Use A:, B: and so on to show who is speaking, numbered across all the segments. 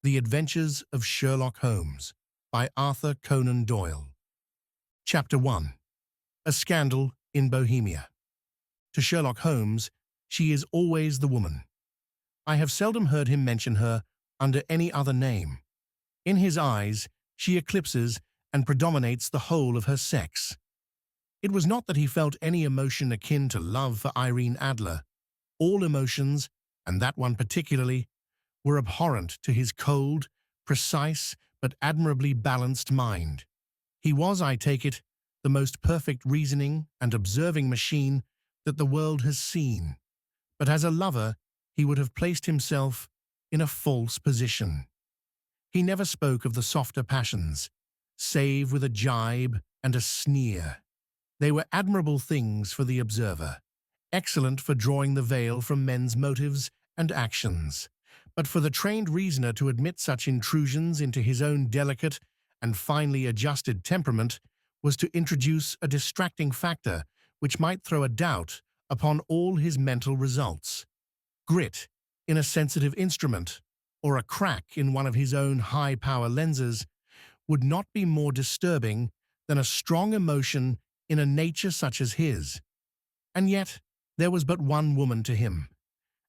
A: The Adventures of Sherlock Holmes by Arthur Conan Doyle. Chapter 1. A Scandal in Bohemia. To Sherlock Holmes, she is always the woman. I have seldom heard him mention her under any other name. In his eyes, she eclipses and predominates the whole of her sex. It was not that he felt any emotion akin to love for Irene Adler. All emotions, and that one particularly, were abhorrent to his cold, precise, but admirably balanced mind. He was, I take it, the most perfect reasoning and observing machine that the world has seen. But as a lover, he would have placed himself in a false position. He never spoke of the softer passions, save with a jibe and a sneer. They were admirable things for the observer, excellent for drawing the veil from men's motives and actions. But for the trained reasoner to admit such intrusions into his own delicate and finely adjusted temperament was to introduce a distracting factor which might throw a doubt upon all his mental results. Grit in a sensitive instrument, or a crack in one of his own high-power lenses, would not be more disturbing than a strong emotion in a nature such as his. And yet there was but one woman to him,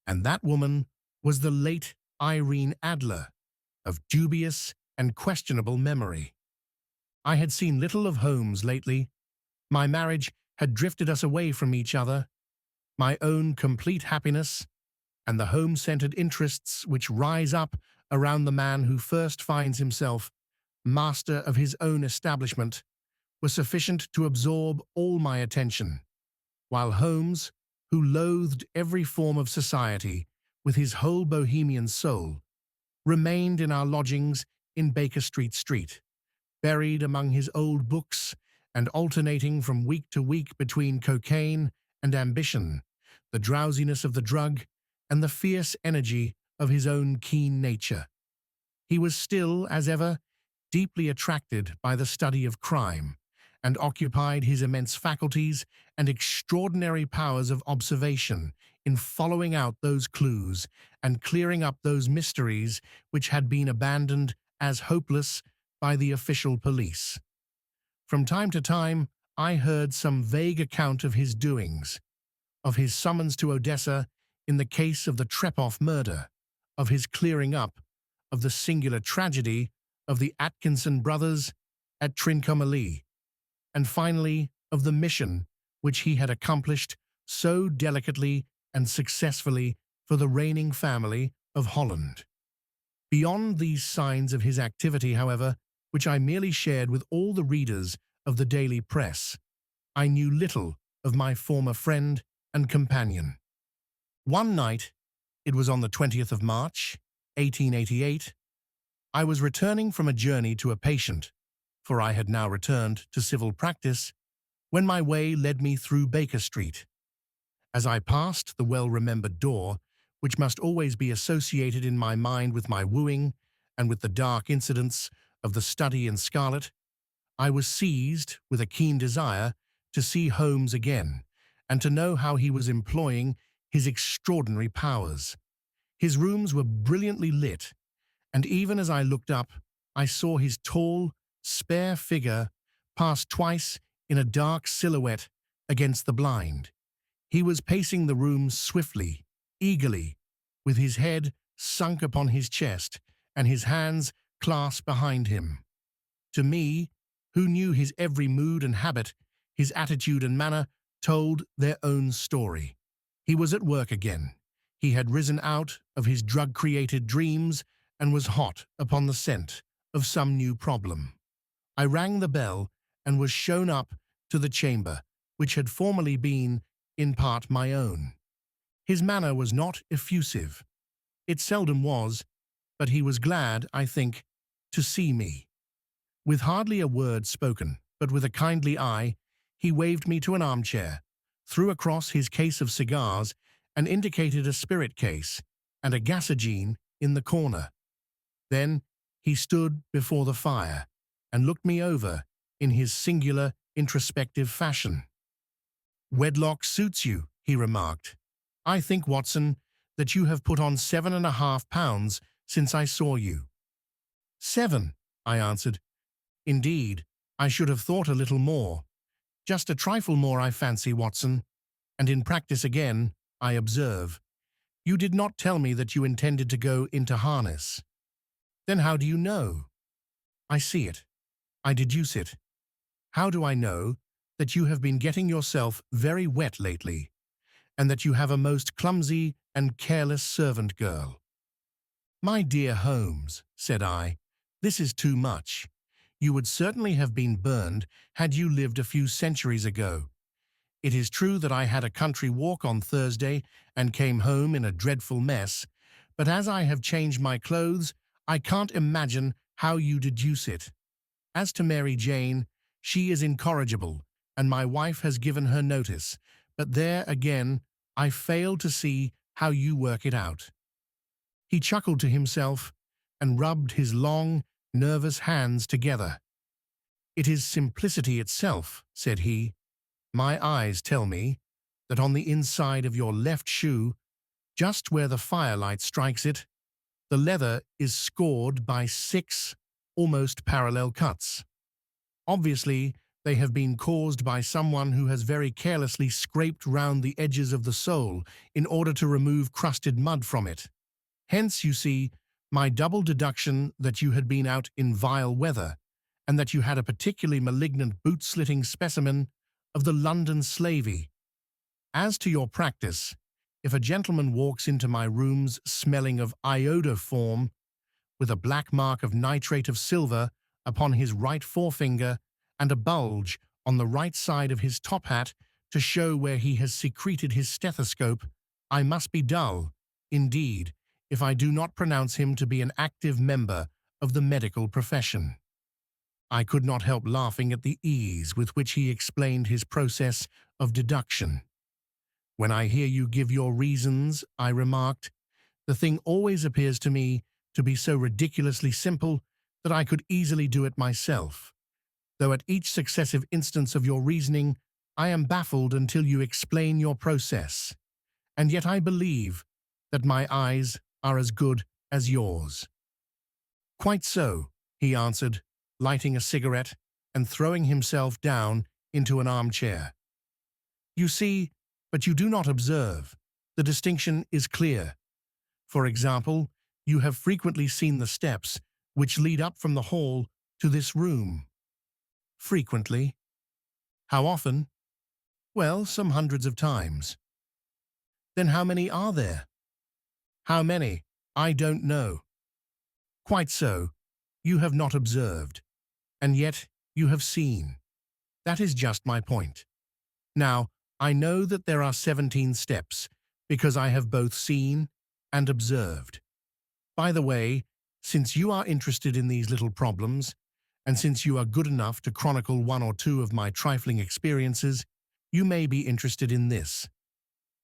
A: and that woman was the late Irene Adler, of dubious and questionable memory. I had seen little of Holmes lately. My marriage had drifted us away from each other. My own complete happiness and the home-centered interests which rise up around the man who first finds himself master of his own establishment were sufficient to absorb all my attention, while Holmes, who loathed every form of society with his whole Bohemian soul, remained in our lodgings in Baker Street, buried among his old books and alternating from week to week between cocaine and ambition, the drowsiness of the drug and the fierce energy of his own keen nature. He was still, as ever, deeply attracted by the study of crime, and occupied his immense faculties and extraordinary powers of observation in following out those clues and clearing up those mysteries which had been abandoned as hopeless by the official police. From time to time, I heard some vague account of his doings, of his summons to Odessa in the case of the Trepoff murder, of his clearing up, of the singular tragedy of the Atkinson brothers at Trincomalee, and finally of the mission which he had accomplished so delicately and successfully for the reigning family of Holland. Beyond these signs of his activity, however, which I merely shared with all the readers of the daily press, I knew little of my former friend and companion. One night, it was on the 20th of March, 1888, I was returning from a journey to a patient, for I had now returned to civil practice, when my way led me through Baker Street. As I passed the well-remembered door, which must always be associated in my mind with my wooing and with the dark incidents of the study in scarlet, I was seized with a keen desire to see Holmes again and to know how he was employing his extraordinary powers. His rooms were brilliantly lit, and even as I looked up, I saw his tall, spare figure pass twice in a dark silhouette against the blind. He was pacing the room swiftly, eagerly, with his head sunk upon his chest and his hands clasped behind him. To me, who knew his every mood and habit, his attitude and manner told their own story. He was at work again. He had risen out of his drug-created dreams and was hot upon the scent of some new problem. I rang the bell and was shown up to the chamber, which had formerly been, in part, my own. His manner was not effusive. It seldom was, but he was glad, I think, to see me. With hardly a word spoken, but with a kindly eye, he waved me to an armchair, threw across his case of cigars, and indicated a spirit case and a gasogene in the corner. Then he stood before the fire and looked me over in his singular, introspective fashion. "Wedlock suits you," he remarked. "I think, Watson, that you have put on 7.5 pounds since I saw you." 7, I answered. Indeed, I should have thought a little more. Just a trifle more, I fancy, Watson. And in practice again, I observe. You did not tell me that you intended to go into harness. Then how do you know? I see it. I deduce it. How do I know that you have been getting yourself very wet lately, and that you have a most clumsy and careless servant girl? My dear Holmes, said I, this is too much. You would certainly have been burned had you lived a few centuries ago. It is true that I had a country walk on Thursday and came home in a dreadful mess, but as I have changed my clothes, I can't imagine how you deduce it. As to Mary Jane, she is incorrigible, and my wife has given her notice, but there again, I fail to see how you work it out. He chuckled to himself and rubbed his long, nervous hands together. It is simplicity itself, said he. My eyes tell me that on the inside of your left shoe, just where the firelight strikes it, the leather is scored by 6 almost parallel cuts. Obviously, they have been caused by someone who has very carelessly scraped round the edges of the sole in order to remove crusted mud from it. Hence, you see, my double deduction that you had been out in vile weather, and that you had a particularly malignant boot-slitting specimen of the London slavey. As to your practice, if a gentleman walks into my rooms smelling of iodoform, with a black mark of nitrate of silver upon his right forefinger and a bulge on the right side of his top hat to show where he has secreted his stethoscope, I must be dull, indeed, if I do not pronounce him to be an active member of the medical profession. I could not help laughing at the ease with which he explained his process of deduction. When I hear you give your reasons, I remarked, the thing always appears to me to be so ridiculously simple that I could easily do it myself, though at each successive instance of your reasoning I am baffled until you explain your process, and yet I believe that my eyes are as good as yours. Quite so, he answered, lighting a cigarette and throwing himself down into an armchair. You see, but you do not observe. The distinction is clear. For example, you have frequently seen the steps which lead up from the hall to this room. Frequently. How often? Well, some hundreds of times. Then how many are there? How many? I don't know. Quite so. You have not observed. And yet you have seen. That is just my point. Now, I know that there are 17 steps, because I have both seen and observed. By the way, since you are interested in these little problems, and since you are good enough to chronicle 1 or 2 of my trifling experiences, you may be interested in this.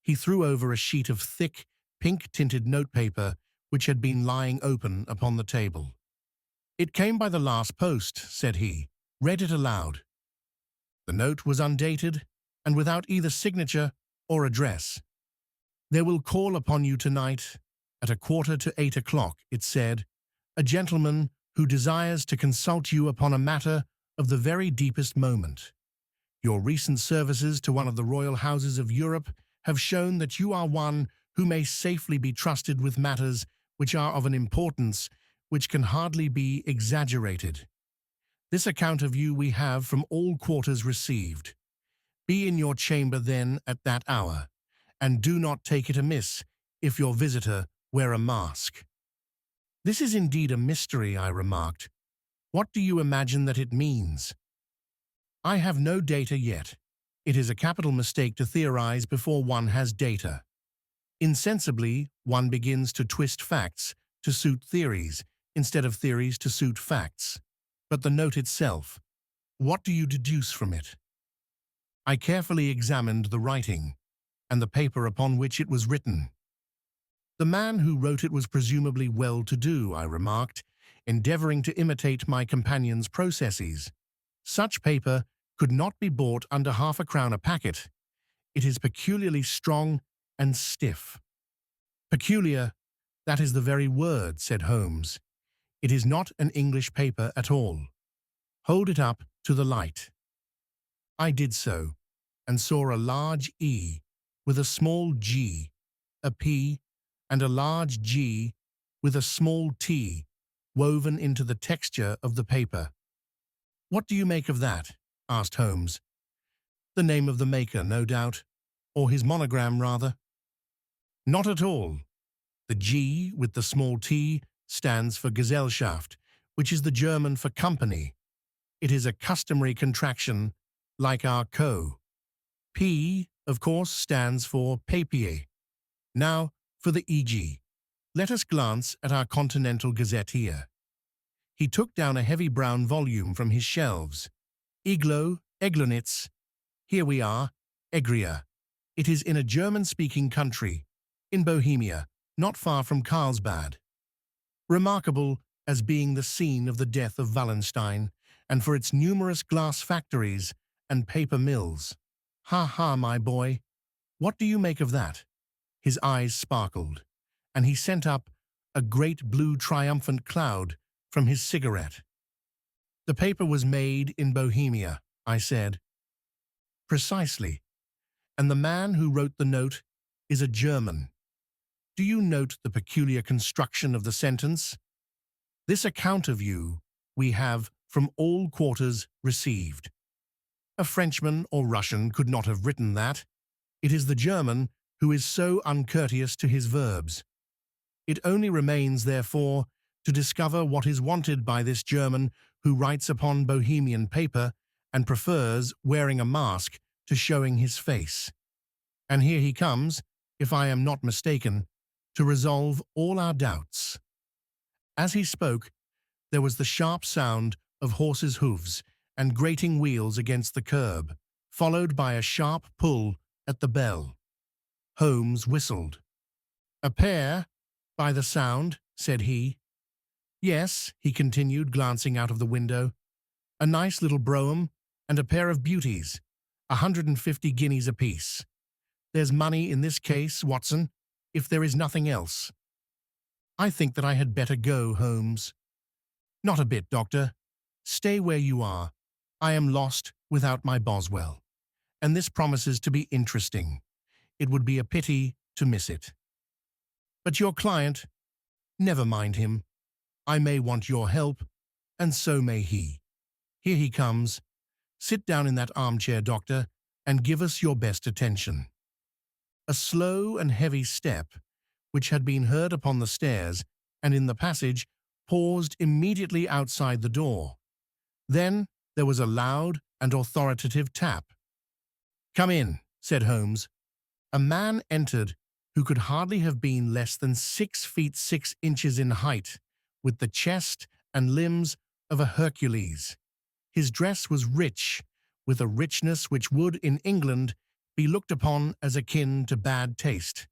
A: He threw over a sheet of thick, pink-tinted notepaper which had been lying open upon the table. It came by the last post, said he. Read it aloud. The note was undated and without either signature or address. There will call upon you tonight at 7:45, it said, a gentleman who desires to consult you upon a matter of the very deepest moment. Your recent services to one of the royal houses of Europe have shown that you are one who may safely be trusted with matters which are of an importance which can hardly be exaggerated. This account of you we have from all quarters received. Be in your chamber then at that hour, and do not take it amiss if your visitor wear a mask. This is indeed a mystery, I remarked. What do you imagine that it means? I have no data yet. It is a capital mistake to theorize before one has data. Insensibly, one begins to twist facts to suit theories, instead of theories to suit facts. But the note itself, what do you deduce from it? I carefully examined the writing, and the paper upon which it was written. The man who wrote it was presumably well-to-do, I remarked, endeavoring to imitate my companion's processes. Such paper could not be bought under £0.50 a packet. It is peculiarly strong and stiff. Peculiar, that is the very word, said Holmes. It is not an English paper at all. Hold it up to the light." I did so, and saw a large E with a small g, a P, and a large G with a small t woven into the texture of the paper. "What do you make of that?" asked Holmes. "The name of the maker, no doubt, or his monogram, rather." "Not at all. The G with the small t stands for Gesellschaft, which is the German for company. It is a customary contraction, like our co. P, of course, stands for papier. Now, for the EG. Let us glance at our Continental Gazette here." He took down a heavy brown volume from his shelves. "Iglo, Eglonitz. Here we are, Egria. It is in a German-speaking country, in Bohemia, not far from Carlsbad. Remarkable as being the scene of the death of Wallenstein, and for its numerous glass factories and paper mills. Ha ha, my boy, what do you make of that?" His eyes sparkled, and he sent up a great blue triumphant cloud from his cigarette. "The paper was made in Bohemia," I said. "Precisely, and the man who wrote the note is a German. Do you note the peculiar construction of the sentence? This account of you we have from all quarters received. A Frenchman or Russian could not have written that. It is the German who is so uncourteous to his verbs. It only remains, therefore, to discover what is wanted by this German who writes upon Bohemian paper and prefers wearing a mask to showing his face. And here he comes, if I am not mistaken, to resolve all our doubts." As he spoke, there was the sharp sound of horses' hoofs and grating wheels against the curb, followed by a sharp pull at the bell. Holmes whistled. "A pair, by the sound," said he. "Yes," he continued, glancing out of the window. "A nice little brougham and a pair of beauties, 150 guineas apiece. There's money in this case, Watson, if there is nothing else. I think that I had better go, Holmes." "Not a bit, Doctor. Stay where you are. I am lost without my Boswell, and this promises to be interesting. It would be a pity to miss it. But your client, never mind him. I may want your help, and so may he. Here he comes. Sit down in that armchair, Doctor, and give us your best attention." A slow and heavy step, which had been heard upon the stairs and in the passage, paused immediately outside the door. Then there was a loud and authoritative tap. "Come in," said Holmes. A man entered who could hardly have been less than 6 feet 6 inches in height, with the chest and limbs of a Hercules. His dress was rich, with a richness which would, in England, be looked upon as akin to bad taste.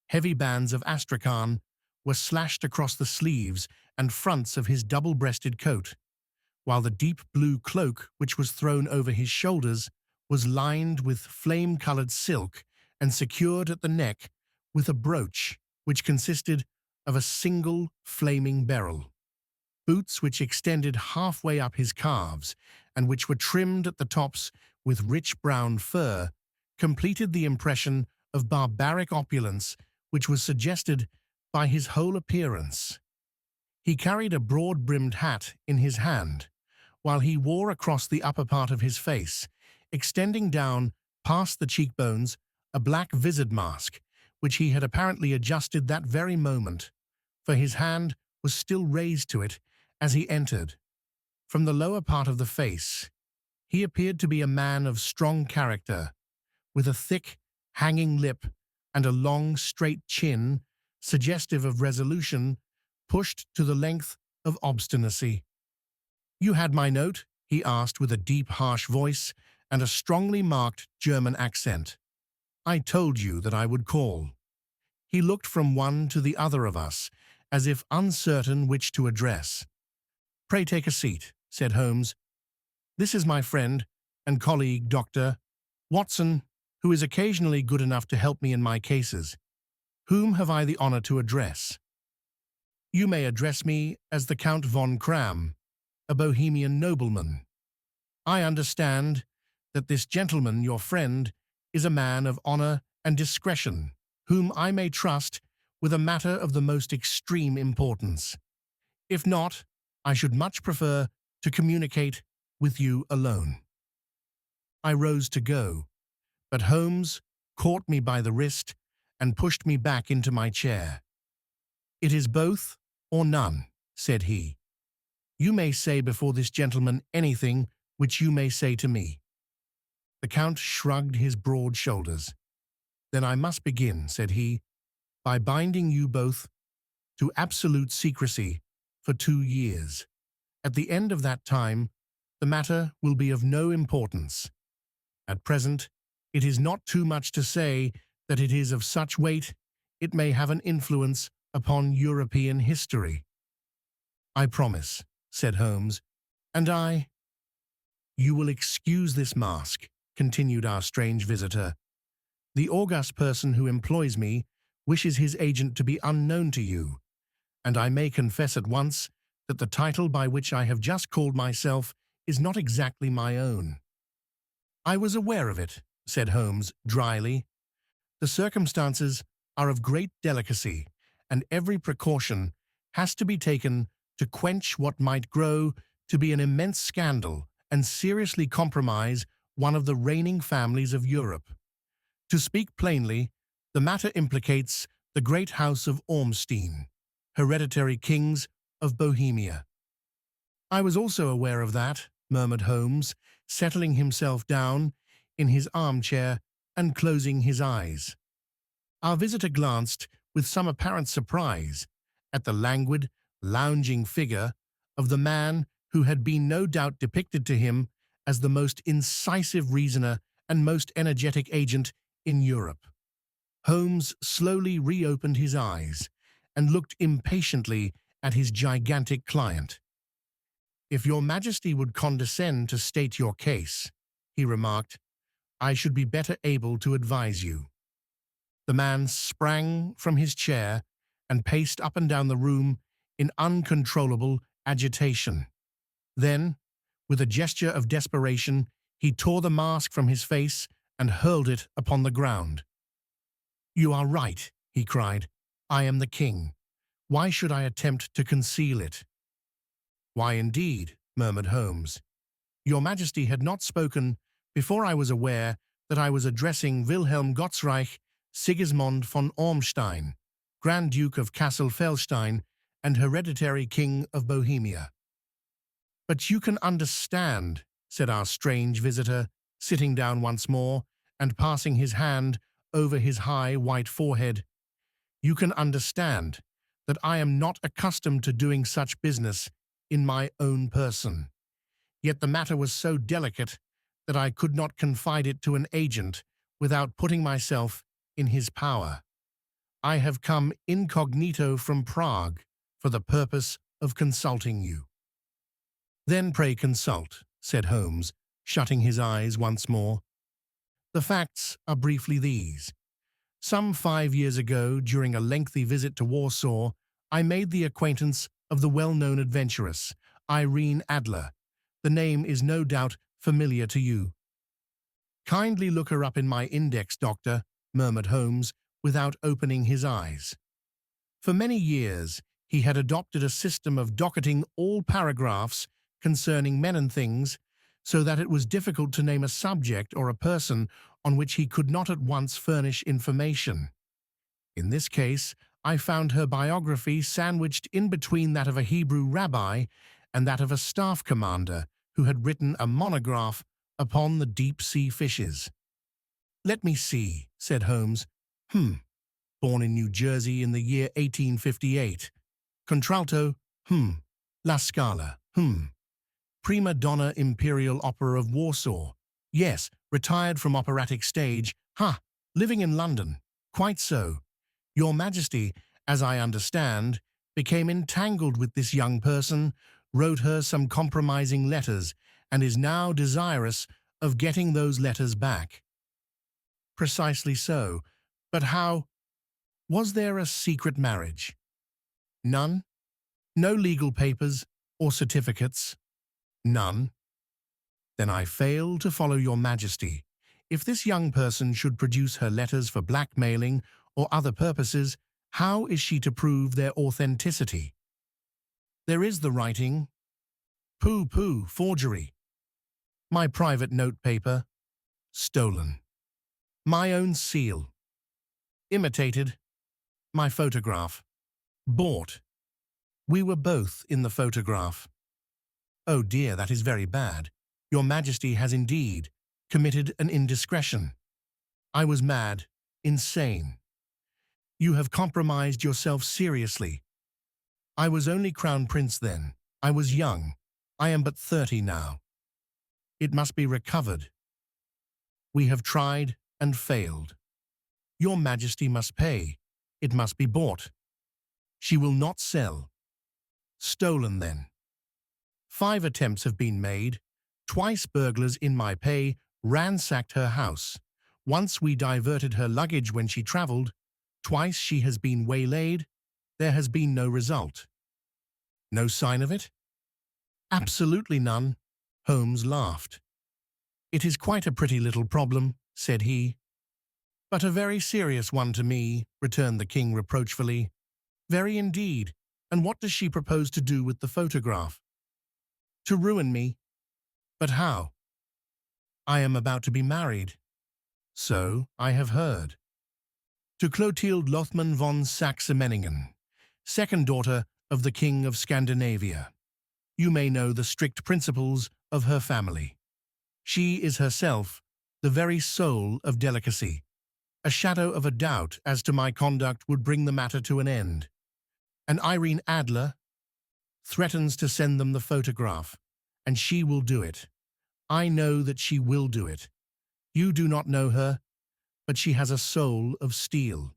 A: Heavy bands of astrakhan were slashed across the sleeves and fronts of his double-breasted coat, while the deep blue cloak which was thrown over his shoulders was lined with flame-colored silk and secured at the neck with a brooch which consisted of a single flaming beryl. Boots which extended halfway up his calves and which were trimmed at the tops with rich brown fur completed the impression of barbaric opulence which was suggested by his whole appearance. He carried a broad-brimmed hat in his hand, while he wore across the upper part of his face, extending down past the cheekbones, a black vizard mask, which he had apparently adjusted that very moment, for his hand was still raised to it as he entered. From the lower part of the face, he appeared to be a man of strong character, with a thick, hanging lip and a long, straight chin, suggestive of resolution, pushed to the length of obstinacy. "You had my note?" he asked with a deep, harsh voice and a strongly marked German accent. "I told you that I would call." He looked from one to the other of us, as if uncertain which to address. "Pray take a seat," said Holmes. "This is my friend and colleague, Dr. Watson, who is occasionally good enough to help me in my cases. Whom have I the honor to address?" You may address me as the Count von Kram, a Bohemian nobleman. I understand that this gentleman, your friend, is a man of honor and discretion, whom I may trust with a matter of the most extreme importance. If not, I should much prefer to communicate with you alone. I rose to go, but Holmes caught me by the wrist and pushed me back into my chair. "It is both or none," said he. "You may say before this gentleman anything which you may say to me." The Count shrugged his broad shoulders. "Then I must begin," said he, "by binding you both to absolute secrecy for 2 years. At the end of that time, the matter will be of no importance. At present, it is not too much to say that it is of such weight it may have an influence upon European history." "I promise," said Holmes, "and I—" "You will excuse this mask," continued our strange visitor. "The august person who employs me wishes his agent to be unknown to you, and I may confess at once that the title by which I have just called myself is not exactly my own." "I was aware of it," said Holmes dryly. "The circumstances are of great delicacy, and every precaution has to be taken to quench what might grow to be an immense scandal and seriously compromise one of the reigning families of Europe. To speak plainly, the matter implicates the great house of Ormstein, hereditary kings of Bohemia." "I was also aware of that," murmured Holmes, settling himself down in his armchair and closing his eyes. Our visitor glanced with some apparent surprise at the languid, lounging figure of the man who had been no doubt depicted to him as the most incisive reasoner and most energetic agent in Europe. Holmes slowly reopened his eyes and looked impatiently at his gigantic client. "If your Majesty would condescend to state your case," he remarked, "I should be better able to advise you." The man sprang from his chair and paced up and down the room in uncontrollable agitation. Then, with a gesture of desperation, he tore the mask from his face and hurled it upon the ground. "You are right," he cried. "I am the king. Why should I attempt to conceal it?" "Why indeed?" murmured Holmes. "Your Majesty had not spoken before I was aware that I was addressing Wilhelm Gottsreich Sigismund von Ormstein, Grand Duke of Kassel-Felstein and hereditary King of Bohemia." "But you can understand," said our strange visitor, sitting down once more and passing his hand over his high white forehead, "you can understand that I am not accustomed to doing such business in my own person. Yet the matter was so delicate that I could not confide it to an agent without putting myself in his power. I have come incognito from Prague for the purpose of consulting you." "Then pray consult," said Holmes, shutting his eyes once more. "The facts are briefly these. Some 5 years ago, during a lengthy visit to Warsaw, I made the acquaintance of the well-known adventuress, Irene Adler. The name is no doubt familiar to you." "Kindly look her up in my index, Doctor," murmured Holmes, without opening his eyes. For many years, he had adopted a system of docketing all paragraphs concerning men and things, so that it was difficult to name a subject or a person on which he could not at once furnish information. In this case, I found her biography sandwiched in between that of a Hebrew rabbi and that of a staff commander who had written a monograph upon the deep-sea fishes. "Let me see," said Holmes. Born in New Jersey in the year 1858. Contralto, La Scala, Prima donna Imperial Opera of Warsaw. Yes, retired from operatic stage. Living in London. Quite so. Your Majesty, as I understand, became entangled with this young person, wrote her some compromising letters, and is now desirous of getting those letters back." "Precisely so. But how? Was there a secret marriage?" "None. No legal papers or certificates? None. Then I fail to follow your majesty. If this young person should produce her letters for blackmailing or other purposes, how is she to prove their authenticity? There is the writing. Pooh, forgery. My private notepaper. Stolen. My own seal. Imitated. My photograph. Bought. We were both in the photograph. Oh dear, that is very bad. Your Majesty has indeed committed an indiscretion. I was mad, insane. You have compromised yourself seriously. I was only Crown Prince then. I was young. I am but 30 now. It must be recovered. We have tried and failed. Your Majesty must pay. It must be bought. She will not sell. Stolen then. 5 attempts have been made. Twice burglars in my pay ransacked her house. Once we diverted her luggage when she travelled. Twice she has been waylaid. There has been no result. No sign of it? Absolutely none. Holmes laughed. It is quite a pretty little problem, said he. But a very serious one to me, returned the king reproachfully. Very indeed. And what does she propose to do with the photograph? To ruin me. But how? I am about to be married. So I have heard. To Clotilde Lothman von Saxe-Meiningen, second daughter of the King of Scandinavia. You may know the strict principles of her family. She is herself the very soul of delicacy. A shadow of a doubt as to my conduct would bring the matter to an end. And Irene Adler threatens to send them the photograph, and she will do it. I know that she will do it. You do not know her, but she has a soul of steel.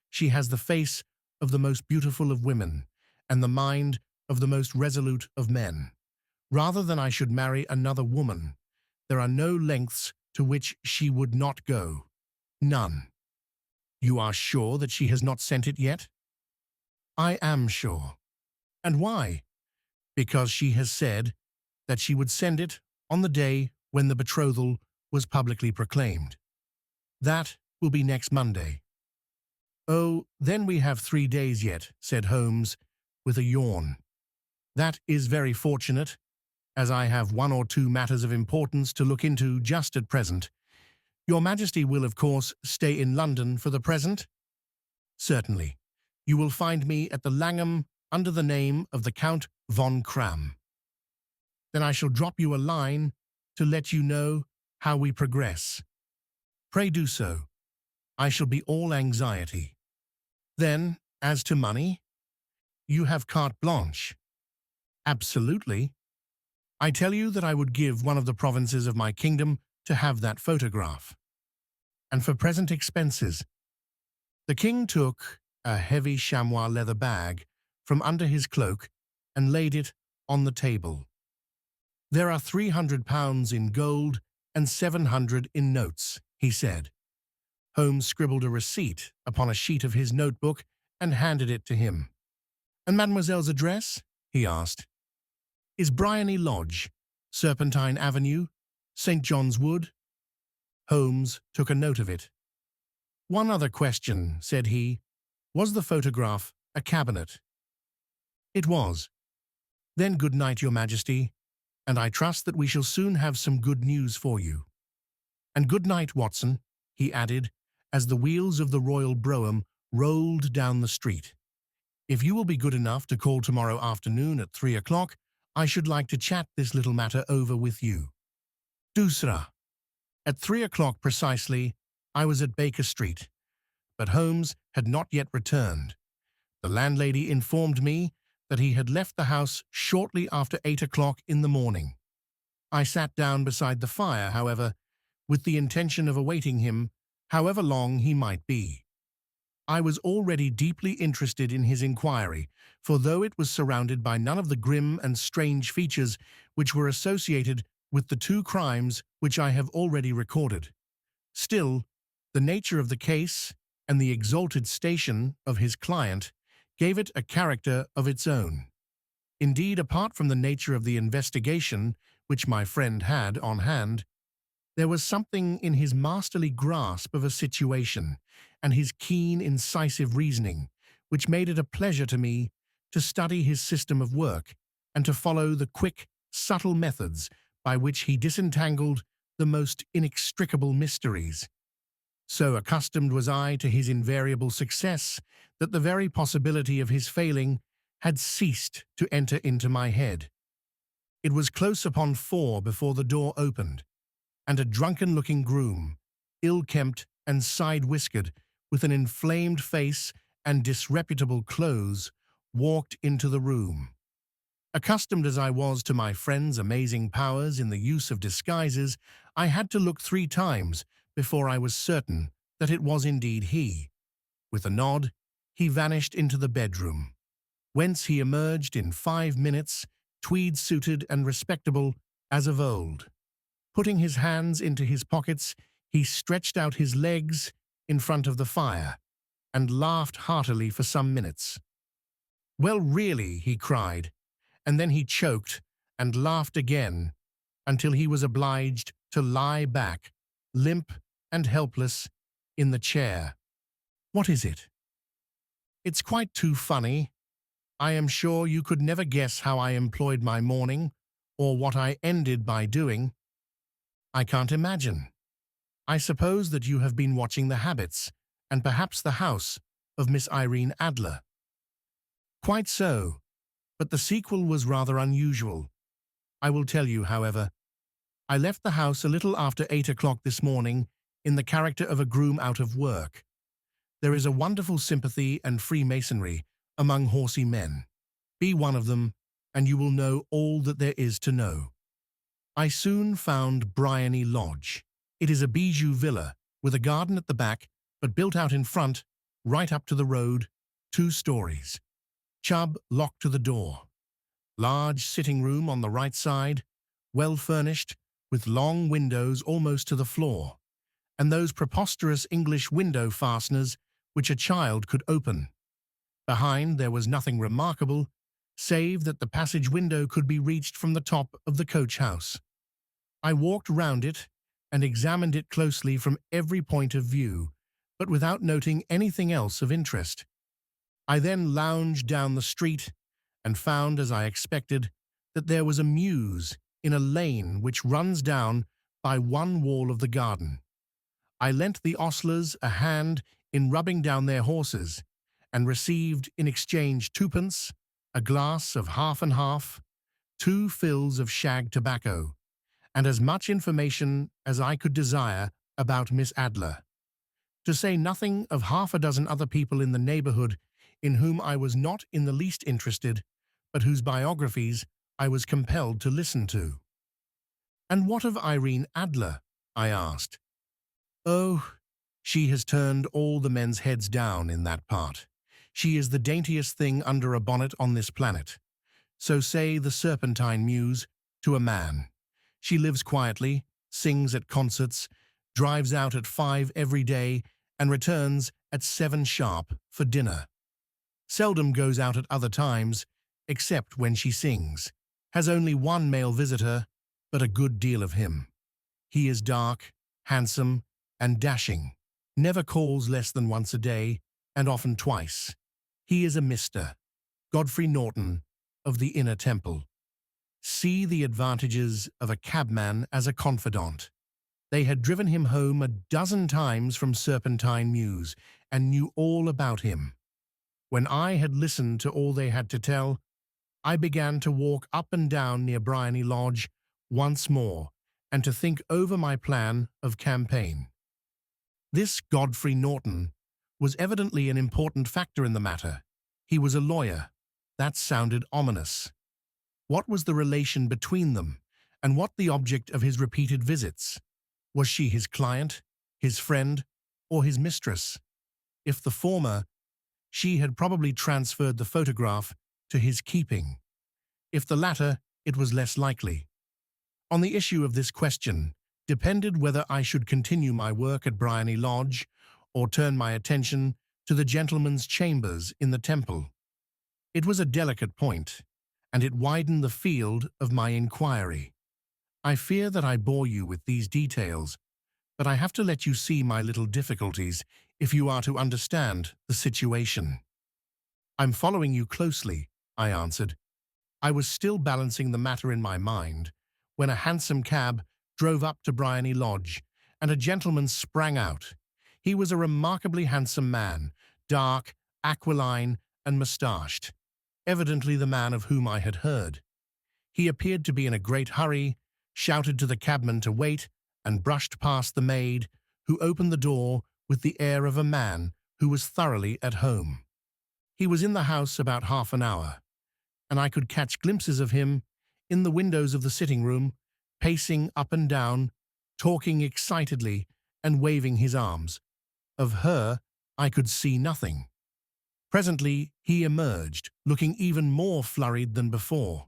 A: She has the face of the most beautiful of women, and the mind of the most resolute of men. Rather than I should marry another woman, there are no lengths to which she would not go. None. You are sure that she has not sent it yet? I am sure. And why? Because she has said that she would send it on the day when the betrothal was publicly proclaimed. That will be next Monday. Oh, then we have 3 days yet, said Holmes, with a yawn. That is very fortunate, as I have 1 or 2 matters of importance to look into just at present. Your Majesty will, of course, stay in London for the present? Certainly. You will find me at the Langham under the name of the Count von Cram. Then I shall drop you a line to let you know how we progress. Pray do so. I shall be all anxiety. Then, as to money, you have carte blanche. Absolutely. I tell you that I would give one of the provinces of my kingdom to have that photograph. And for present expenses, the king took a heavy chamois leather bag from under his cloak and laid it on the table. There are £300 in gold and 700 in notes, he said. Holmes scribbled a receipt upon a sheet of his notebook and handed it to him. And mademoiselle's address? He asked. Is Bryony Lodge, Serpentine Avenue, St. John's Wood? Holmes took a note of it. One other question, said he. Was the photograph a cabinet? It was. Then good night, Your Majesty, and I trust that we shall soon have some good news for you. And good night, Watson, he added, as the wheels of the royal brougham rolled down the street. If you will be good enough to call tomorrow afternoon at 3 o'clock, I should like to chat this little matter over with you. Dousra. At 3 o'clock precisely, I was at Baker Street, but Holmes had not yet returned. The landlady informed me that he had left the house shortly after 8 o'clock in the morning. I sat down beside the fire, however, with the intention of awaiting him, however long he might be. I was already deeply interested in his inquiry, for though it was surrounded by none of the grim and strange features which were associated with the 2 crimes which I have already recorded, still, the nature of the case and the exalted station of his client gave it a character of its own. Indeed, apart from the nature of the investigation which my friend had on hand, there was something in his masterly grasp of a situation and his keen, incisive reasoning which made it a pleasure to me to study his system of work and to follow the quick, subtle methods by which he disentangled the most inextricable mysteries. So accustomed was I to his invariable success that the very possibility of his failing had ceased to enter into my head. It was close upon 4 before the door opened, and a drunken-looking groom, ill-kempt and side-whiskered, with an inflamed face and disreputable clothes, walked into the room. Accustomed as I was to my friend's amazing powers in the use of disguises, I had to look 3 times before I was certain that it was indeed he. With a nod, he vanished into the bedroom, whence he emerged in 5 minutes, tweed-suited and respectable as of old. Putting his hands into his pockets, he stretched out his legs in front of the fire and laughed heartily for some minutes. "Well, really," he cried, and then he choked and laughed again until he was obliged to lie back, limp and helpless, in the chair. "What is it?" "It's quite too funny. I am sure you could never guess how I employed my morning, or what I ended by doing." "I can't imagine. I suppose that you have been watching the habits, and perhaps the house, of Miss Irene Adler." "Quite so, but the sequel was rather unusual. I will tell you, however. I left the house a little after 8 o'clock this morning in the character of a groom out of work. There is a wonderful sympathy and freemasonry among horsey men. Be one of them, and you will know all that there is to know. I soon found Bryony Lodge. It is a bijou villa with a garden at the back, but built out in front, right up to the road, 2 stories. Chubb locked to the door. Large sitting room on the right side, well furnished, with long windows almost to the floor, and those preposterous English window fasteners which a child could open. Behind there was nothing remarkable, save that the passage window could be reached from the top of the coach house. I walked round it and examined it closely from every point of view, but without noting anything else of interest. I then lounged down the street and found, as I expected, that there was a mews in a lane which runs down by one wall of the garden. I lent the ostlers a hand in rubbing down their horses, and received in exchange 2 pence, a glass of half and half, 2 fills of shag tobacco, and as much information as I could desire about Miss Adler, to say nothing of half a dozen other people in the neighborhood in whom I was not in the least interested, but whose biographies I was compelled to listen to. "And what of Irene Adler?" I asked. "Oh, she has turned all the men's heads down in that part. She is the daintiest thing under a bonnet on this planet. So say the Serpentine Muse to a man. She lives quietly, sings at concerts, drives out at 5 every day, and returns at 7 sharp for dinner. Seldom goes out at other times, except when she sings. Has only 1 male visitor, but a good deal of him. He is dark, handsome, and dashing. Never calls less than once a day, and often twice. He is a Mr. Godfrey Norton of the Inner Temple. See the advantages of a cabman as a confidant. They had driven him home a dozen times from Serpentine Mews, and knew all about him. When I had listened to all they had to tell, I began to walk up and down near Bryony Lodge once more, and to think over my plan of campaign. This Godfrey Norton was evidently an important factor in the matter. He was a lawyer. That sounded ominous. What was the relation between them, and what the object of his repeated visits? Was she his client, his friend, or his mistress? If the former, she had probably transferred the photograph to his keeping. If the latter, it was less likely. On the issue of this question depended whether I should continue my work at Bryony Lodge or turn my attention to the gentleman's chambers in the Temple. It was a delicate point, and it widened the field of my inquiry. I fear that I bore you with these details, but I have to let you see my little difficulties if you are to understand the situation. I'm following you closely, I answered. I was still balancing the matter in my mind when a hansom cab drove up to Bryony Lodge, and a gentleman sprang out. He was a remarkably handsome man, dark, aquiline, and moustached, evidently the man of whom I had heard. He appeared to be in a great hurry, shouted to the cabman to wait, and brushed past the maid, who opened the door with the air of a man who was thoroughly at home. He was in the house about half an hour, and I could catch glimpses of him in the windows of the sitting room, pacing up and down, talking excitedly and waving his arms. Of her, I could see nothing. Presently, he emerged, looking even more flurried than before.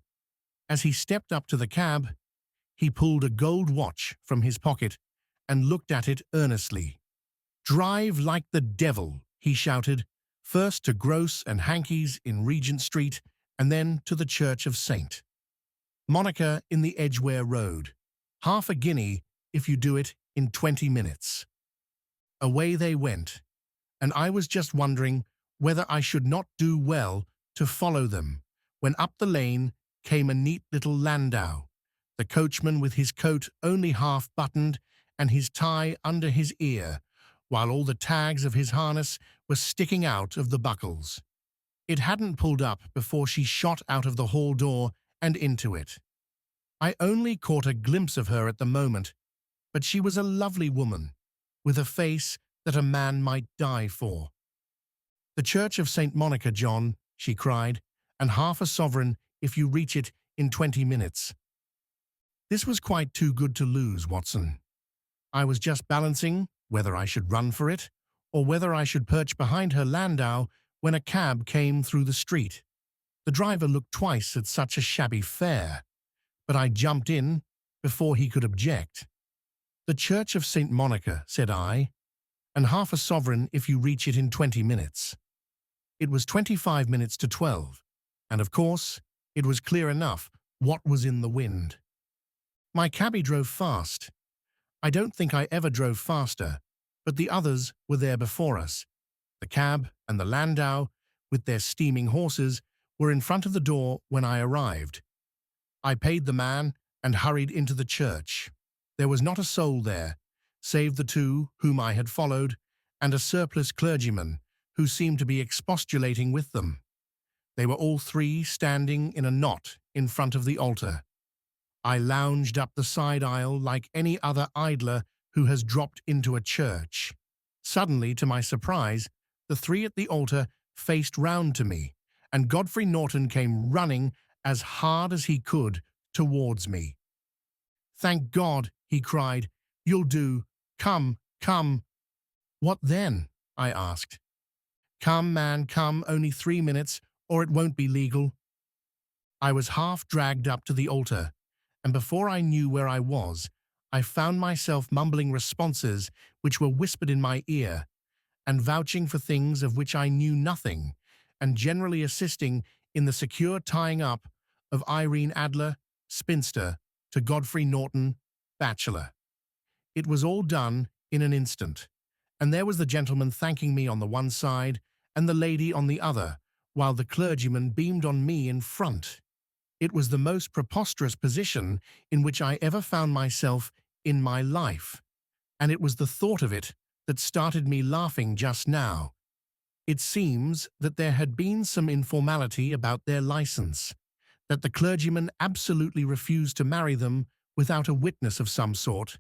A: As he stepped up to the cab, he pulled a gold watch from his pocket and looked at it earnestly. "Drive like the devil," he shouted, first to Gross and Hankey's in Regent Street, and then to the Church of St. Monica in the Edgware Road. Half a guinea if you do it in 20 minutes. Away they went, and I was just wondering whether I should not do well to follow them, when up the lane came a neat little landau, the coachman with his coat only half buttoned and his tie under his ear, while all the tags of his harness were sticking out of the buckles. It hadn't pulled up before she shot out of the hall door and into it. I only caught a glimpse of her at the moment, but she was a lovely woman, with a face that a man might die for. "The Church of St. Monica, John," she cried, "and half a sovereign if you reach it in 20 minutes. This was quite too good to lose, Watson. I was just balancing whether I should run for it, or whether I should perch behind her landau when a cab came through the street. The driver looked twice at such a shabby fare, but I jumped in before he could object. "The Church of St. Monica," said I, "and half a sovereign if you reach it in 20 minutes. It was 25 minutes to 12, and of course, it was clear enough what was in the wind. My cabby drove fast. I don't think I ever drove faster, but the others were there before us. The cab and the landau, with their steaming horses, were in front of the door when I arrived. I paid the man and hurried into the church. There was not a soul there, save the two whom I had followed, and a surpliced clergyman who seemed to be expostulating with them. They were all three standing in a knot in front of the altar. I lounged up the side aisle like any other idler who has dropped into a church. Suddenly, to my surprise, the three at the altar faced round to me, and Godfrey Norton came running as hard as he could towards me. "Thank God," he cried. "You'll do. Come, come." "What then?" I asked. "Come, man, come, only 3 minutes, or it won't be legal." I was half dragged up to the altar, and before I knew where I was, I found myself mumbling responses which were whispered in my ear, and vouching for things of which I knew nothing, and generally assisting in the secure tying up of Irene Adler, spinster, to Godfrey Norton, bachelor. It was all done in an instant, and there was the gentleman thanking me on the one side and the lady on the other, while the clergyman beamed on me in front. It was the most preposterous position in which I ever found myself in my life, and it was the thought of it that started me laughing just now. It seems that there had been some informality about their license, that the clergyman absolutely refused to marry them without a witness of some sort,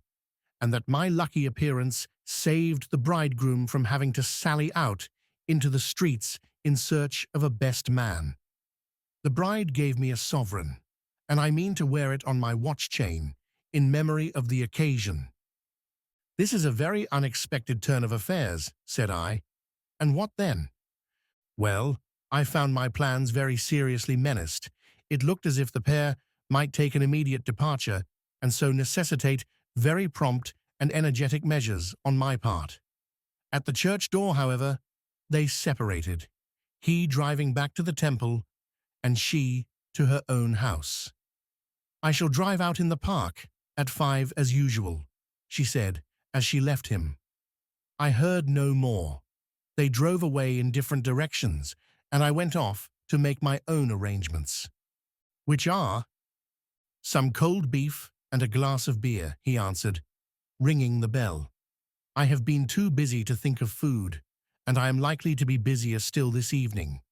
A: and that my lucky appearance saved the bridegroom from having to sally out into the streets in search of a best man. The bride gave me a sovereign, and I mean to wear it on my watch chain, in memory of the occasion. "This is a very unexpected turn of affairs," said I. "And what then?" "Well, I found my plans very seriously menaced. It looked as if the pair might take an immediate departure, and so necessitate very prompt and energetic measures on my part. At the church door, however, they separated, he driving back to the temple, and she to her own house. "I shall drive out in the park at 5 as usual," she said as she left him. I heard no more. They drove away in different directions, and I went off to make my own arrangements. "Which are?" "Some cold beef and a glass of beer," he answered, ringing the bell. "I have been too busy to think of food, and I am likely to be busier still this evening.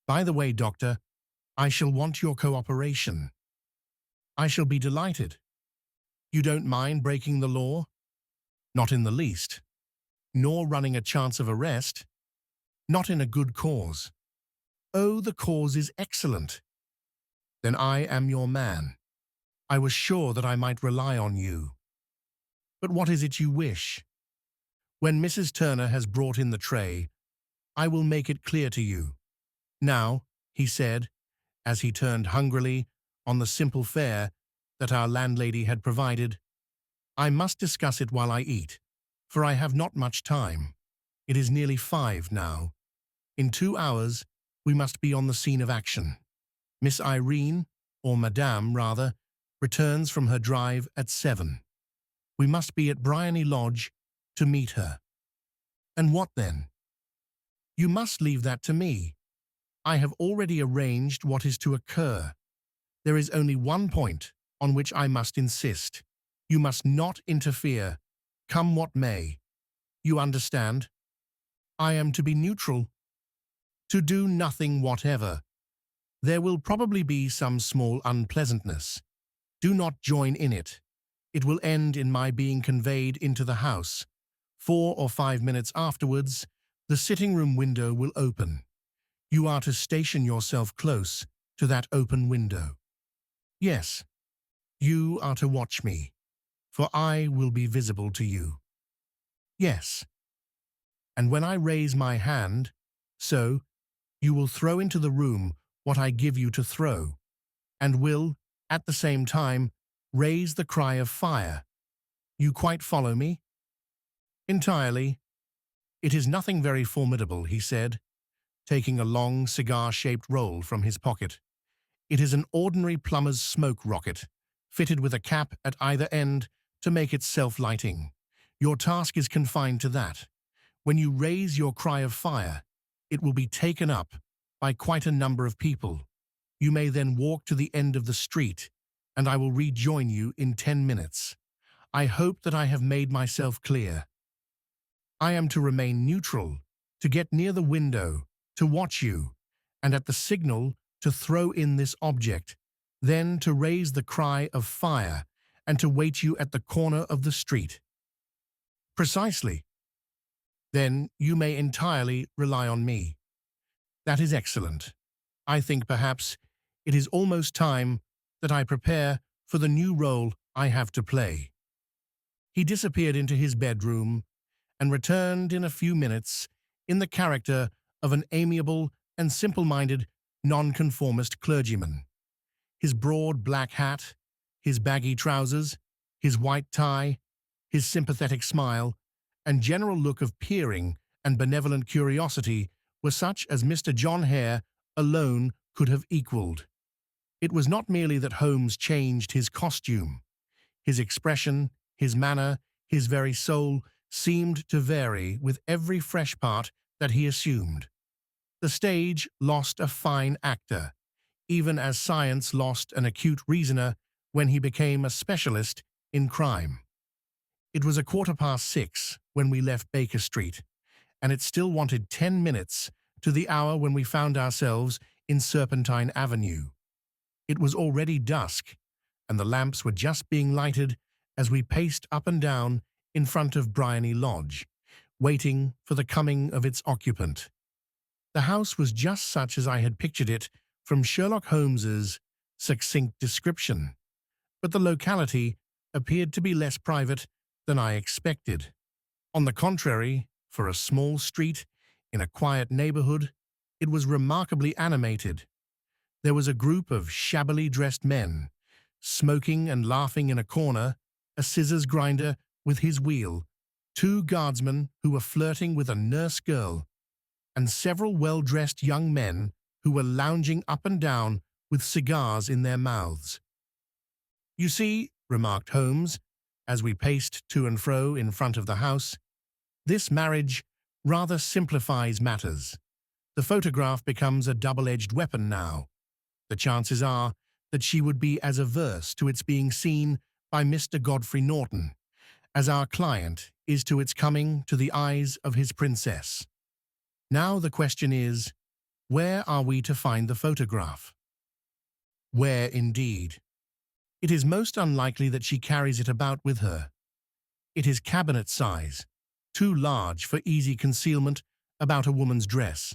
A: By the way, Doctor, I shall want your cooperation." "I shall be delighted." "You don't mind breaking the law?" "Not in the least." "Nor running a chance of arrest?" "Not in a good cause." "Oh, the cause is excellent." "Then I am your man. I was sure that I might rely on you." "But what is it you wish?" "When Mrs. Turner has brought in the tray, I will make it clear to you. Now," he said, as he turned hungrily on the simple fare that our landlady had provided, "I must discuss it while I eat, for I have not much time. It is nearly 5 now. In 2 hours, we must be on the scene of action. Miss Irene, or Madame rather, returns from her drive at 7. We must be at Briony Lodge to meet her." "And what then?" "You must leave that to me. I have already arranged what is to occur. There is only one point on which I must insist. You must not interfere, come what may. You understand? I am to be neutral, to do nothing whatever. There will probably be some small unpleasantness. Do not join in it. It will end in my being conveyed into the house. 4 or 5 minutes afterwards, the sitting-room window will open. You are to station yourself close to that open window. Yes, you are to watch me, for I will be visible to you. Yes. And when I raise my hand, so, you will throw into the room what I give you to throw, and will, at the same time, raise the cry of fire. You quite follow me?" "Entirely." "It is nothing very formidable," he said, taking a long cigar-shaped roll from his pocket. "It is an ordinary plumber's smoke rocket, fitted with a cap at either end to make it self-lighting. Your task is confined to that. When you raise your cry of fire, it will be taken up by quite a number of people. You may then walk to the end of the street, and I will rejoin you in 10 minutes. I hope that I have made myself clear. I am to remain neutral, to get near the window, to watch you, and at the signal to throw in this object, then to raise the cry of fire and to wait you at the corner of the street." "Precisely." "Then you may entirely rely on me." "That is excellent. I think perhaps it is almost time that I prepare for the new role I have to play." He disappeared into his bedroom and returned in a few minutes in the character of an amiable and simple-minded nonconformist clergyman. His broad black hat, his baggy trousers, his white tie, his sympathetic smile, and general look of peering and benevolent curiosity were such as Mr. John Hare alone could have equalled. It was not merely that Holmes changed his costume. His expression, his manner, his very soul seemed to vary with every fresh part that he assumed. The stage lost a fine actor, even as science lost an acute reasoner when he became a specialist in crime. It was 6:15 when we left Baker Street, and it still wanted 10 minutes to the hour when we found ourselves in Serpentine Avenue. It was already dusk, and the lamps were just being lighted as we paced up and down in front of Briony Lodge, waiting for the coming of its occupant. The house was just such as I had pictured it from Sherlock Holmes's succinct description, but the locality appeared to be less private than I expected. On the contrary, for a small street in a quiet neighborhood, it was remarkably animated. There was a group of shabbily dressed men, smoking and laughing in a corner, a scissors grinder with his wheel, 2 guardsmen who were flirting with a nurse girl, and several well-dressed young men who were lounging up and down with cigars in their mouths. "You see," remarked Holmes, as we paced to and fro in front of the house, "this marriage rather simplifies matters. The photograph becomes a double-edged weapon now. The chances are that she would be as averse to its being seen by Mr. Godfrey Norton as our client is to its coming to the eyes of his princess. Now the question is, where are we to find the photograph?" Where indeed? It is most unlikely that she carries it about with her. It is cabinet size, too large for easy concealment about a woman's dress.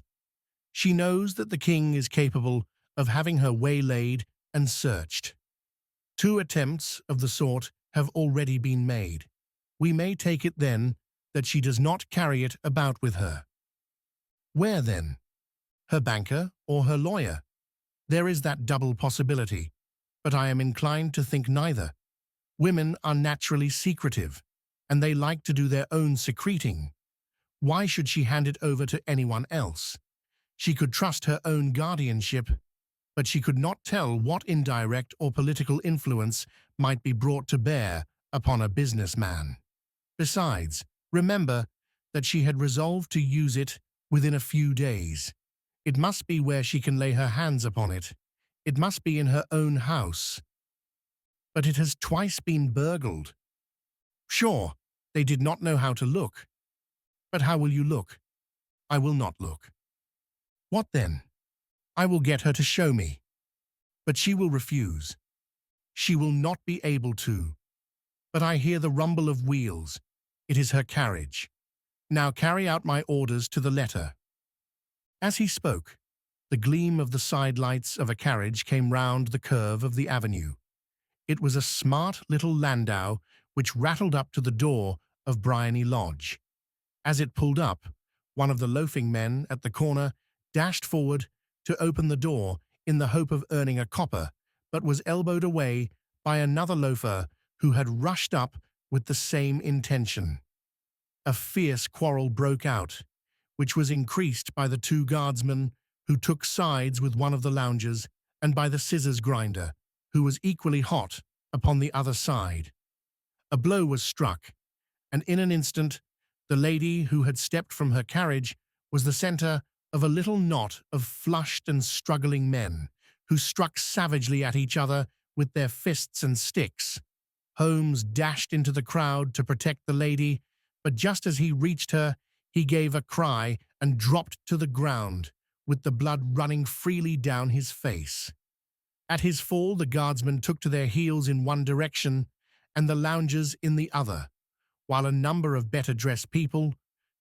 A: She knows that the king is capable of having her waylaid and searched. 2 attempts of the sort have already been made. We may take it then that she does not carry it about with her. Where then? Her banker or her lawyer? There is that double possibility, but I am inclined to think neither. Women are naturally secretive, and they like to do their own secreting. Why should she hand it over to anyone else? She could trust her own guardianship, but she could not tell what indirect or political influence might be brought to bear upon a businessman. Besides, remember that she had resolved to use it within a few days. It must be where she can lay her hands upon it. It must be in her own house. But it has twice been burgled. Sure, they did not know how to look. But how will you look? I will not look. What then? I will get her to show me. But she will refuse. She will not be able to. But I hear the rumble of wheels. It is her carriage. Now carry out my orders to the letter." As he spoke, the gleam of the side lights of a carriage came round the curve of the avenue. It was a smart little landau which rattled up to the door of Briony Lodge. As it pulled up, one of the loafing men at the corner dashed forward to open the door in the hope of earning a copper, but was elbowed away by another loafer who had rushed up with the same intention. A fierce quarrel broke out, which was increased by the 2 guardsmen who took sides with one of the loungers and by the scissors grinder, who was equally hot upon the other side. A blow was struck, and in an instant the lady who had stepped from her carriage was the centre of a little knot of flushed and struggling men, who struck savagely at each other with their fists and sticks. Holmes dashed into the crowd to protect the lady, but just as he reached her, he gave a cry and dropped to the ground, with the blood running freely down his face. At his fall, the guardsmen took to their heels in one direction and the loungers in the other, while a number of better-dressed people,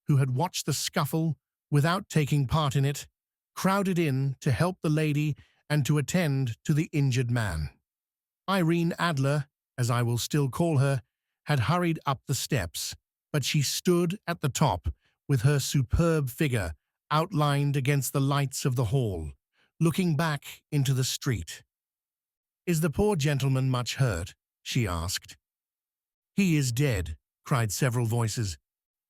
A: who had watched the scuffle without taking part in it, crowded in to help the lady and to attend to the injured man. Irene Adler, as I will still call her, had hurried up the steps, but she stood at the top with her superb figure outlined against the lights of the hall, looking back into the street. "Is the poor gentleman much hurt?" she asked. "He is dead," cried several voices.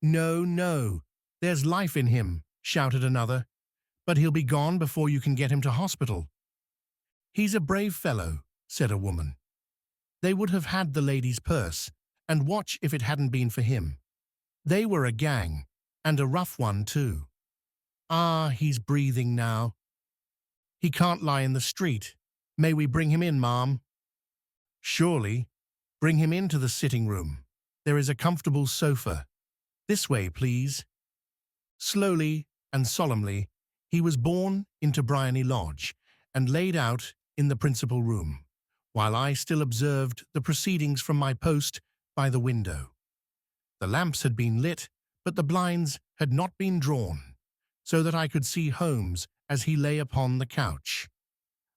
A: "No, no, there's life in him," shouted another. "But he'll be gone before you can get him to hospital." "He's a brave fellow," said a woman. "They would have had the lady's purse, and watch if it hadn't been for him. They were a gang, and a rough one too. Ah, he's breathing now. He can't lie in the street. May we bring him in, ma'am?" "Surely. Bring him into the sitting room. There is a comfortable sofa. This way, please." Slowly and solemnly, he was borne into Briony Lodge and laid out in the principal room, while I still observed the proceedings from my post by the window. The lamps had been lit, but the blinds had not been drawn, so that I could see Holmes as he lay upon the couch.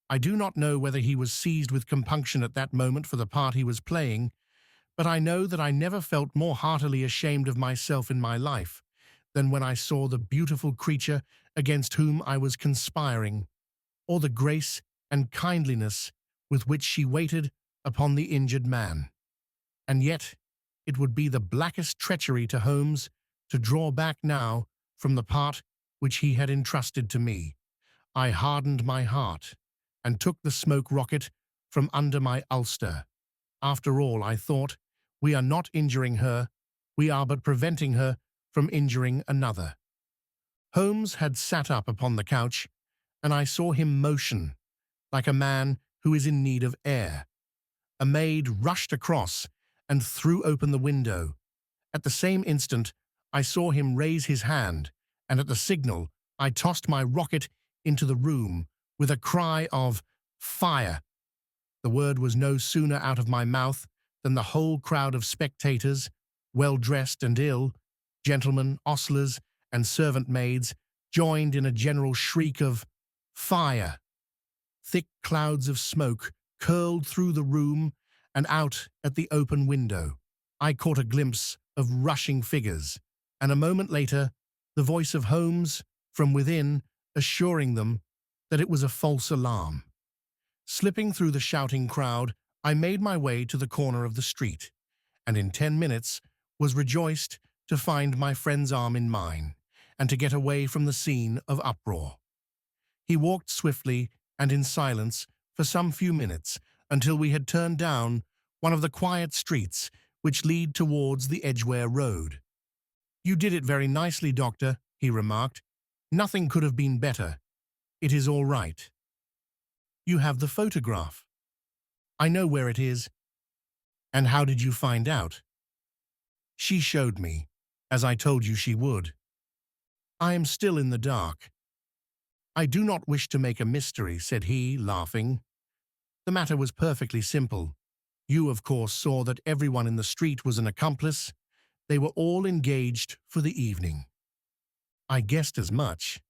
A: I do not know whether he was seized with compunction at that moment for the part he was playing, but I know that I never felt more heartily ashamed of myself in my life than when I saw the beautiful creature against whom I was conspiring, or the grace and kindliness with which she waited upon the injured man. And yet it would be the blackest treachery to Holmes to draw back now from the part which he had entrusted to me. I hardened my heart, and took the smoke rocket from under my ulster. After all, I thought, we are not injuring her, we are but preventing her from injuring another. Holmes had sat up upon the couch, and I saw him motion, like a man who is in need of air. A maid rushed across and threw open the window. At the same instant, I saw him raise his hand, and at the signal, I tossed my rocket into the room with a cry of "Fire!" The word was no sooner out of my mouth than the whole crowd of spectators, well-dressed and ill, gentlemen, ostlers, and servant maids, joined in a general shriek of "Fire!" Thick clouds of smoke curled through the room and out at the open window. I caught a glimpse of rushing figures, and a moment later, the voice of Holmes from within assuring them that it was a false alarm. Slipping through the shouting crowd, I made my way to the corner of the street, and in 10 minutes was rejoiced to find my friend's arm in mine, and to get away from the scene of uproar. He walked swiftly and in silence for some few minutes until we had turned down one of the quiet streets which lead towards the Edgware Road. "You did it very nicely, Doctor," he remarked. "Nothing could have been better. It is all right. You have the photograph. I know where it is." "And how did you find out?" "She showed me, as I told you she would. I am still in the dark." "I do not wish to make a mystery," said he, laughing. "The matter was perfectly simple. You, of course, saw that everyone in the street was an accomplice. They were all engaged for the evening." "I guessed as much."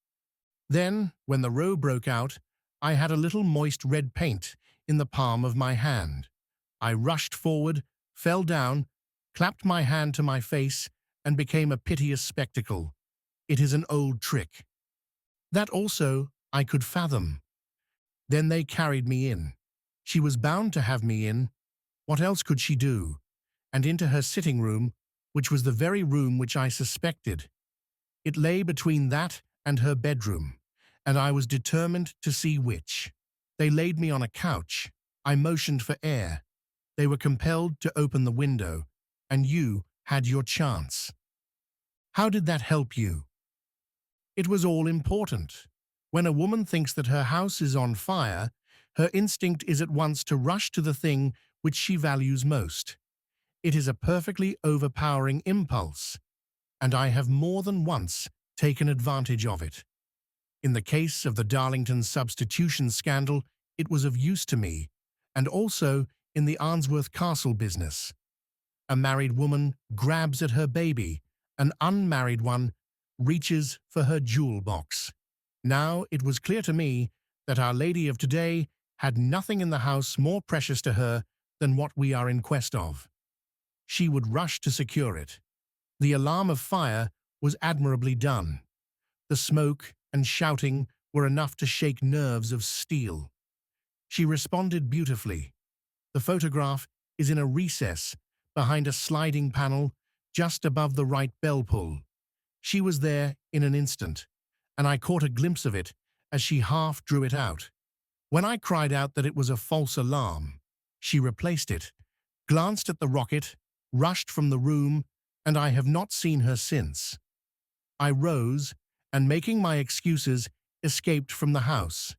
A: "Then, when the row broke out, I had a little moist red paint in the palm of my hand. I rushed forward, fell down, clapped my hand to my face, and became a piteous spectacle. It is an old trick. That also I could fathom. Then they carried me in. She was bound to have me in. What else could she do? And into her sitting room, which was the very room which I suspected. It lay between that and her bedroom, and I was determined to see which. They laid me on a couch. I motioned for air. They were compelled to open the window, and you had your chance. How did that help you?" "It was all important. When a woman thinks that her house is on fire, her instinct is at once to rush to the thing which she values most. It is a perfectly overpowering impulse, and I have more than once taken advantage of it. In the case of the Darlington substitution scandal, it was of use to me, and also in the Arnsworth Castle business. A married woman grabs at her baby, an unmarried one reaches for her jewel box. Now it was clear to me that Our Lady of today had nothing in the house more precious to her than what we are in quest of. She would rush to secure it. The alarm of fire was admirably done. The smoke and shouting were enough to shake nerves of steel. She responded beautifully. The photograph is in a recess behind a sliding panel just above the right bell pull. She was there in an instant, and I caught a glimpse of it as she half drew it out. When I cried out that it was a false alarm, she replaced it, glanced at the rocket, rushed from the room, and I have not seen her since. I rose, and making my excuses, escaped from the house.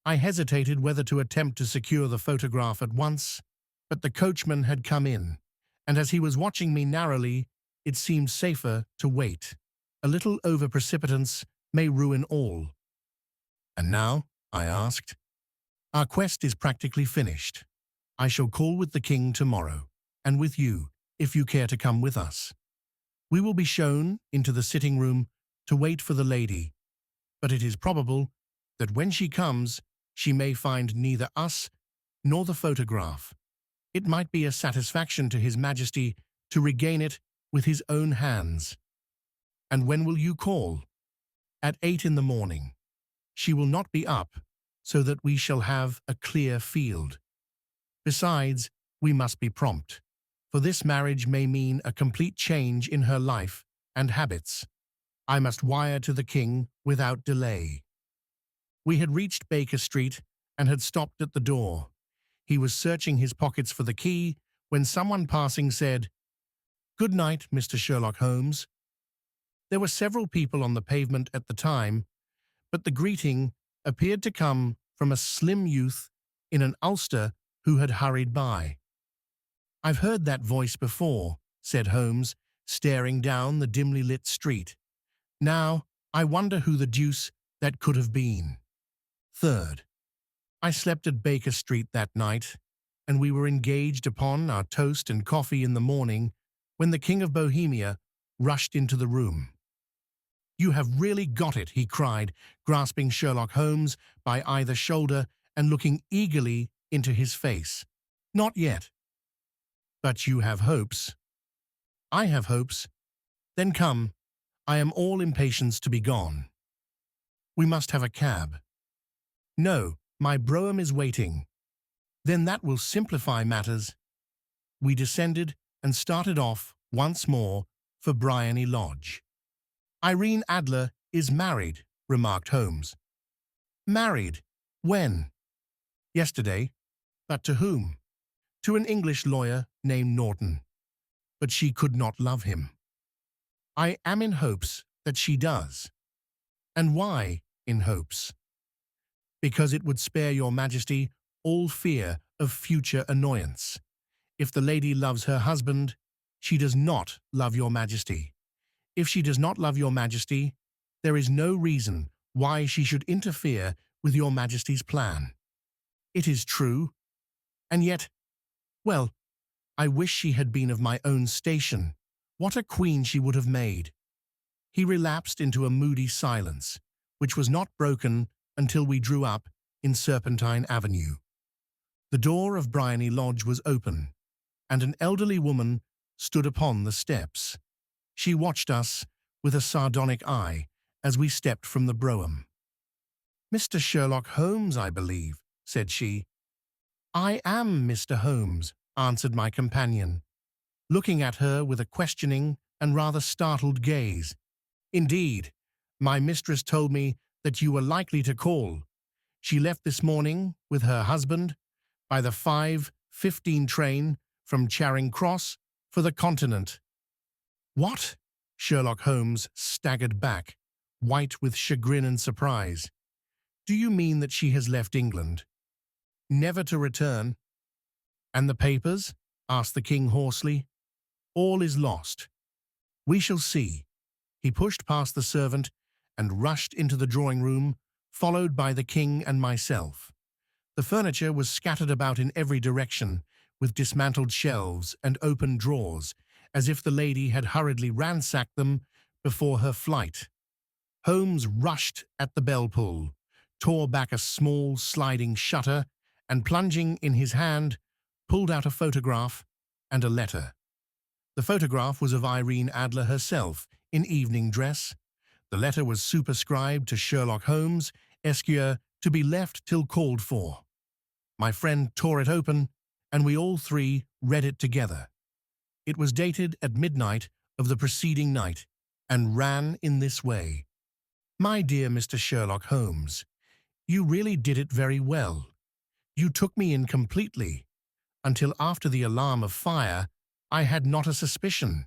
A: I hesitated whether to attempt to secure the photograph at once, but the coachman had come in, and as he was watching me narrowly, it seemed safer to wait. A little over-precipitance may ruin all. "And now?" I asked. "Our quest is practically finished. I shall call with the king tomorrow, and with you, if you care to come with us. We will be shown into the sitting room to wait for the lady, but it is probable that when she comes, she may find neither us nor the photograph. It might be a satisfaction to His Majesty to regain it with his own hands." "And when will you call?" "At 8 in the morning. She will not be up, so that we shall have a clear field. Besides, we must be prompt, for this marriage may mean a complete change in her life and habits. I must wire to the king without delay." We had reached Baker Street and had stopped at the door. He was searching his pockets for the key when someone passing said, "Good night, Mr. Sherlock Holmes." There were several people on the pavement at the time, but the greeting appeared to come from a slim youth in an ulster who had hurried by. "I've heard that voice before," said Holmes, staring down the dimly lit street. "Now, I wonder who the deuce that could have been." Third, I slept at Baker Street that night, and we were engaged upon our toast and coffee in the morning when the King of Bohemia rushed into the room. "You have really got it," he cried, grasping Sherlock Holmes by either shoulder and looking eagerly into his face. "Not yet." "But you have hopes." "I have hopes." "Then come. I am all impatience to be gone." "We must have a cab." "No, my brougham is waiting." "Then that will simplify matters." We descended and started off once more for Briony Lodge. "Irene Adler is married," remarked Holmes. "Married? When?" "Yesterday." "But to whom?" "To an English lawyer named Norton." "But she could not love him." "I am in hopes that she does." "And why in hopes?" "Because it would spare your Majesty all fear of future annoyance. If the lady loves her husband, she does not love your Majesty. If she does not love your Majesty, there is no reason why she should interfere with your Majesty's plan." "It is true. And yet, well, I wish she had been of my own station. What a queen she would have made." He relapsed into a moody silence, which was not broken until we drew up in Serpentine Avenue. The door of Briony Lodge was open, and an elderly woman stood upon the steps. She watched us with a sardonic eye as we stepped from the brougham. "Mr. Sherlock Holmes, I believe," said she. "I am Mr. Holmes," answered my companion, looking at her with a questioning and rather startled gaze. "Indeed, my mistress told me that you were likely to call. She left this morning with her husband by the 5:15 train from Charing Cross for the Continent." "What?" Sherlock Holmes staggered back, white with chagrin and surprise. "Do you mean that she has left England, never to return?" "And the papers?" asked the king hoarsely. "All is lost. We shall see." He pushed past the servant and rushed into the drawing-room, followed by the king and myself. The furniture was scattered about in every direction, with dismantled shelves and open drawers, as if the lady had hurriedly ransacked them before her flight. Holmes rushed at the bell-pull, tore back a small sliding shutter, and plunging in his hand, pulled out a photograph and a letter. The photograph was of Irene Adler herself, in evening dress. The letter was superscribed to Sherlock Holmes, Esq., to be left till called for. My friend tore it open, and we all three read it together. It was dated at midnight of the preceding night, and ran in this way. "My dear Mr. Sherlock Holmes, you really did it very well. You took me in completely. Until after the alarm of fire, I had not a suspicion.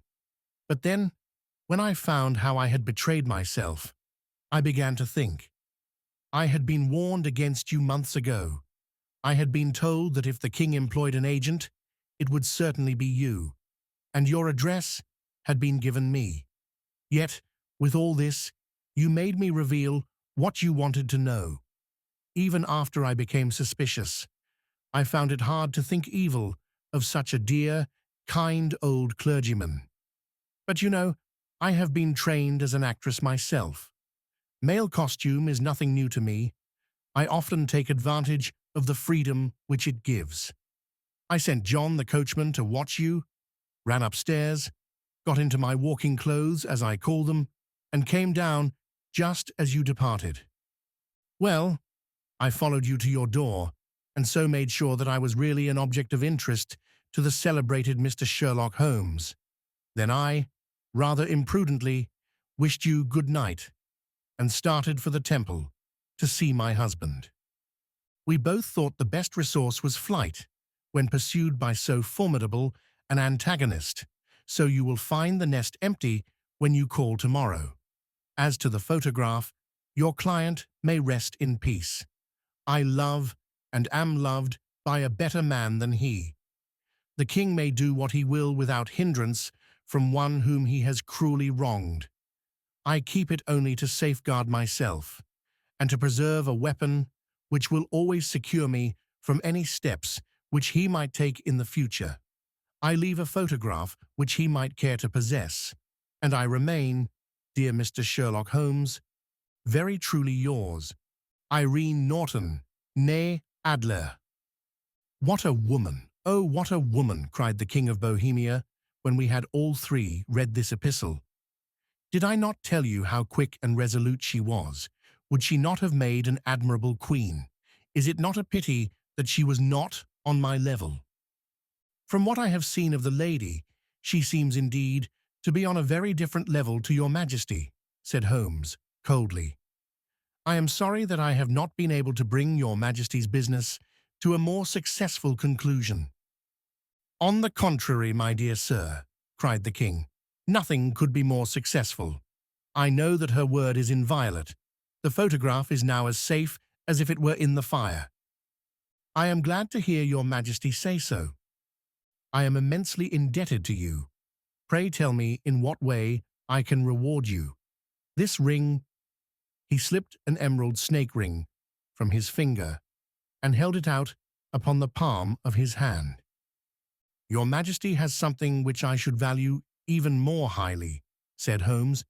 A: But then, when I found how I had betrayed myself, I began to think. I had been warned against you months ago. I had been told that if the king employed an agent, it would certainly be you, and your address had been given me. Yet, with all this, you made me reveal what you wanted to know. Even after I became suspicious, I found it hard to think evil of such a dear, kind old clergyman. But you know, I have been trained as an actress myself. Male costume is nothing new to me. I often take advantage of the freedom which it gives. I sent John the coachman to watch you, ran upstairs, got into my walking clothes, as I call them, and came down just as you departed. Well, I followed you to your door, and so made sure that I was really an object of interest to the celebrated Mr. Sherlock Holmes. Then I, rather imprudently, wished you good night, and started for the temple to see my husband. We both thought the best resource was flight, when pursued by so formidable an antagonist, so you will find the nest empty when you call tomorrow. As to the photograph, your client may rest in peace. I love and am loved by a better man than he. The king may do what he will without hindrance from one whom he has cruelly wronged. I keep it only to safeguard myself, and to preserve a weapon which will always secure me from any steps which he might take in the future. I leave a photograph which he might care to possess, and I remain, dear Mr. Sherlock Holmes, very truly yours, Irene Norton, née Adler. What a woman! Oh, what a woman! Cried the King of Bohemia, when we had all three read this epistle. Did I not tell you how quick and resolute she was? Would she not have made an admirable queen? Is it not a pity that she was not on my level? From what I have seen of the lady, she seems indeed to be on a very different level to your Majesty, said Holmes, coldly. I am sorry that I have not been able to bring your Majesty's business to a more successful conclusion. On the contrary, my dear sir, cried the king, nothing could be more successful. I know that her word is inviolate. The photograph is now as safe as if it were in the fire. I am glad to hear your Majesty say so. I am immensely indebted to you. Pray tell me in what way I can reward you. This ring, he slipped an emerald snake ring from his finger and held it out upon the palm of his hand. Your Majesty has something which I should value even more highly, said Holmes.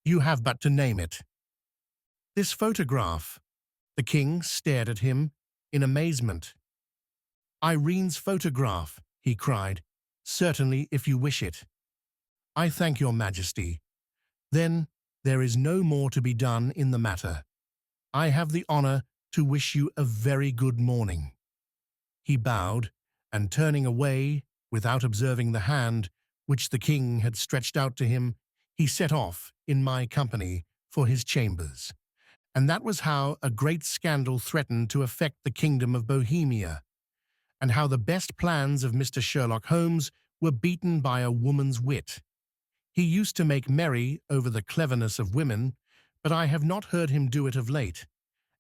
A: You have but to name it. This photograph. The king stared at him in amazement. Irene's photograph, he cried. Certainly, if you wish it. I thank your Majesty. Then there is no more to be done in the matter. I have the honor to wish you a very good morning. He bowed, and turning away, without observing the hand which the king had stretched out to him, he set off in my company for his chambers. And that was how a great scandal threatened to affect the kingdom of Bohemia, and how the best plans of Mr. Sherlock Holmes were beaten by a woman's wit. He used to make merry over the cleverness of women, but I have not heard him do it of late,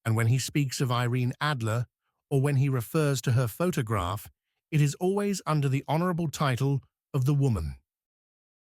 A: and when he speaks of Irene Adler, or when he refers to her photograph, it is always under the honorable title of the woman.